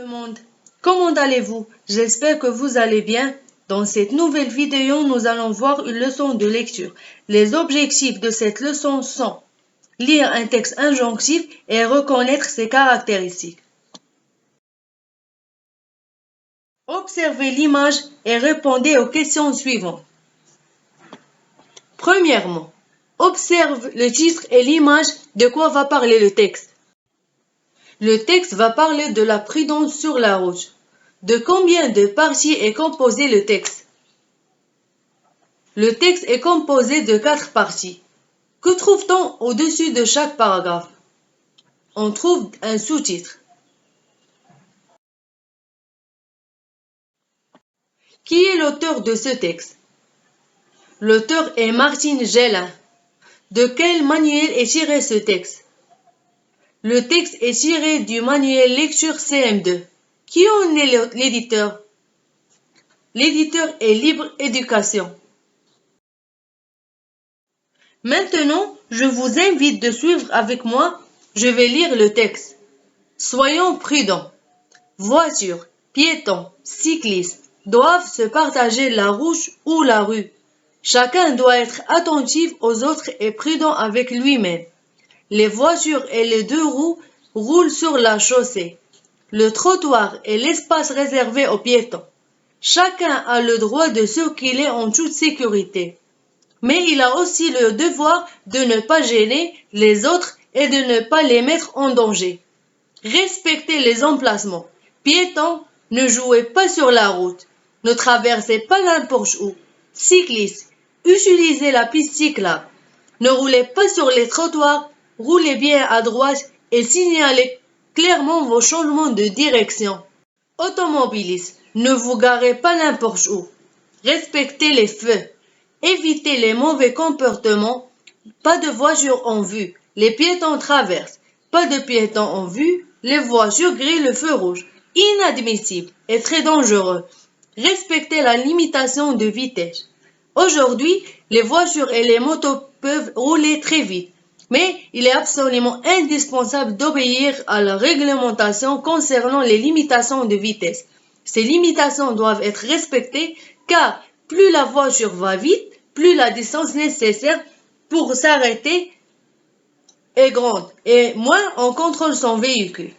Tout le monde, comment allez-vous? J'espère que vous allez bien. Dans cette nouvelle vidéo, nous allons voir une leçon de lecture. Les objectifs de cette leçon sont lire un texte injonctif et reconnaître ses caractéristiques. Observez l'image et répondez aux questions suivantes. Premièrement, observe le titre et l'image. De quoi va parler le texte? Le texte va parler de la prudence sur la route. De combien de parties est composé le texte? Le texte est composé de 4 parties. Que trouve-t-on au-dessus de chaque paragraphe? On trouve un sous-titre. Qui est l'auteur de ce texte? L'auteur est Martine Gellin. De quel manuel est tiré ce texte? Le texte est tiré du manuel lecture CM2. Qui en est l'éditeur? L'éditeur est Libre Éducation. Maintenant, je vous invite de suivre avec moi. Je vais lire le texte. Soyons prudents. Voitures, piétons, cyclistes doivent se partager la route ou la rue. Chacun doit être attentif aux autres et prudent avec lui-même. Les voitures et les deux roues roulent sur la chaussée. Le trottoir est l'espace réservé aux piétons. Chacun a le droit de circuler en toute sécurité. Mais il a aussi le devoir de ne pas gêner les autres et de ne pas les mettre en danger. Respectez les emplacements. Piétons, ne jouez pas sur la route. Ne traversez pas n'importe où. Cyclistes, utilisez la piste cyclable. Ne roulez pas sur les trottoirs. Roulez bien à droite et signalez clairement vos changements de direction. Automobilistes, ne vous garez pas n'importe où. Respectez les feux. Évitez les mauvais comportements. Pas de voitures en vue. Les piétons traversent. Pas de piétons en vue. Les voitures grillent le feu rouge. Inadmissible et très dangereux. Respectez la limitation de vitesse. Aujourd'hui, les voitures et les motos peuvent rouler très vite. Mais il est absolument indispensable d'obéir à la réglementation concernant les limitations de vitesse. Ces limitations doivent être respectées car plus la voiture va vite, plus la distance nécessaire pour s'arrêter est grande et moins on contrôle son véhicule.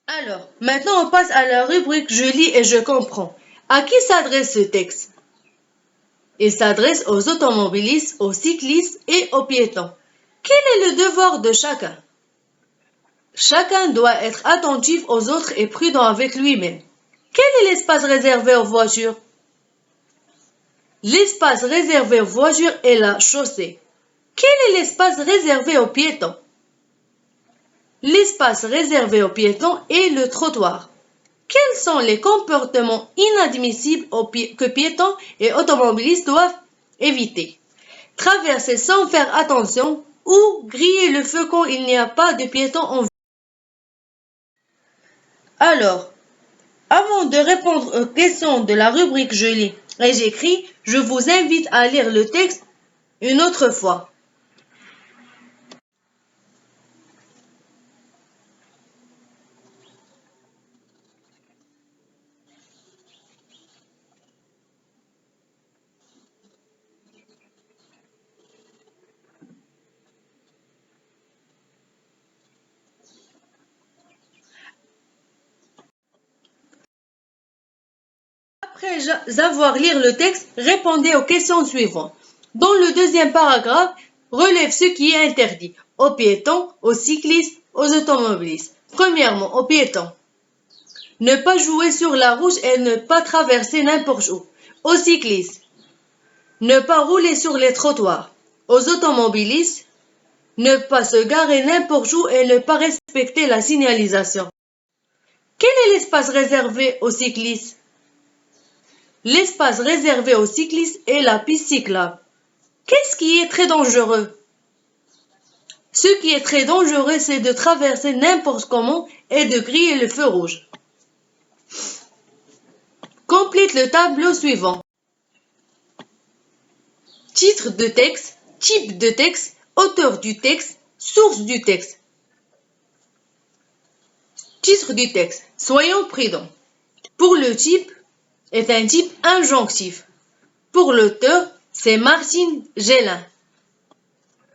Alors, maintenant on passe à la rubrique Je lis et je comprends. À qui s'adresse ce texte? Il s'adresse aux automobilistes, aux cyclistes et aux piétons. Quel est le devoir de chacun? Chacun doit être attentif aux autres et prudent avec lui-même. Quel est l'espace réservé aux voitures? L'espace réservé aux voitures est la chaussée. Quel est l'espace réservé aux piétons? L'espace réservé aux piétons est le trottoir. Quels sont les comportements inadmissibles que piétons et automobilistes doivent éviter? Traverser sans faire attention ou griller le feu quand il n'y a pas de piétons en vue. Alors, avant de répondre aux questions de la rubrique Je lis et j'écris, je vous invite à lire le texte une autre fois. Après avoir lu le texte, répondez aux questions suivantes. Dans le deuxième paragraphe, relève ce qui est interdit aux piétons, aux cyclistes, aux automobilistes. Premièrement, aux piétons. Ne pas jouer sur la route et ne pas traverser n'importe où. Aux cyclistes. Ne pas rouler sur les trottoirs. Aux automobilistes. Ne pas se garer n'importe où et ne pas respecter la signalisation. Quel est l'espace réservé aux cyclistes? L'espace réservé aux cyclistes est la piste cyclable. Qu'est-ce qui est très dangereux? Ce qui est très dangereux, c'est de traverser n'importe comment et de griller le feu rouge. Complète le tableau suivant. Titre de texte, type de texte, auteur du texte, source du texte. Titre du texte. Soyons prudents. Pour le type est un type injonctif. Pour l'auteur, c'est Martine Gélin.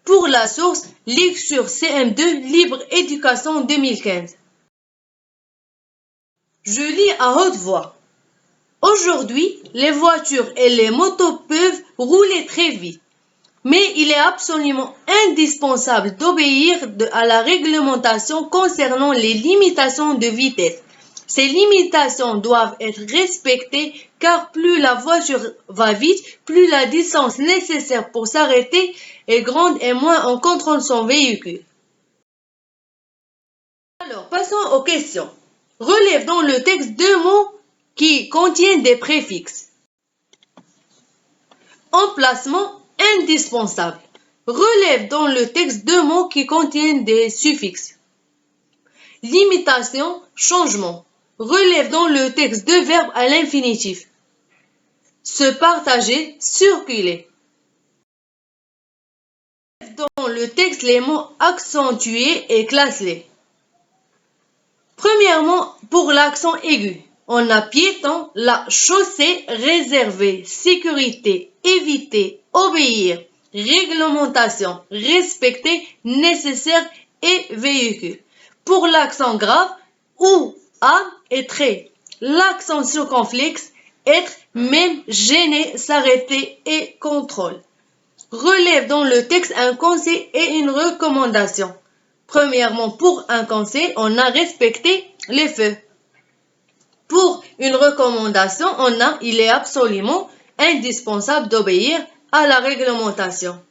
Pour la source, livre sur CM2 Libre Éducation 2015. Je lis à haute voix. Aujourd'hui, les voitures et les motos peuvent rouler très vite, mais il est absolument indispensable d'obéir à la réglementation concernant les limitations de vitesse. Ces limitations doivent être respectées car plus la voiture va vite, plus la distance nécessaire pour s'arrêter est grande et moins on contrôle son véhicule. Alors, passons aux questions. Relève dans le texte deux mots qui contiennent des préfixes. Emplacement indispensable. Relève dans le texte deux mots qui contiennent des suffixes. Limitation, changement. Relève dans le texte deux verbes à l'infinitif. Se partager, circuler. Dans le texte les mots accentués et classés. Premièrement, pour l'accent aigu, on a piéton, la chaussée, réservée, sécurité, éviter, obéir, réglementation, respecter, nécessaire et véhicule. Pour l'accent grave, ou, à et très. L'accent circonflexe, être, même, gêner, s'arrêter et contrôle. Relève dans le texte un conseil et une recommandation. Premièrement, pour un conseil, on a respecté les feux. Pour une recommandation, il est absolument indispensable d'obéir à la réglementation.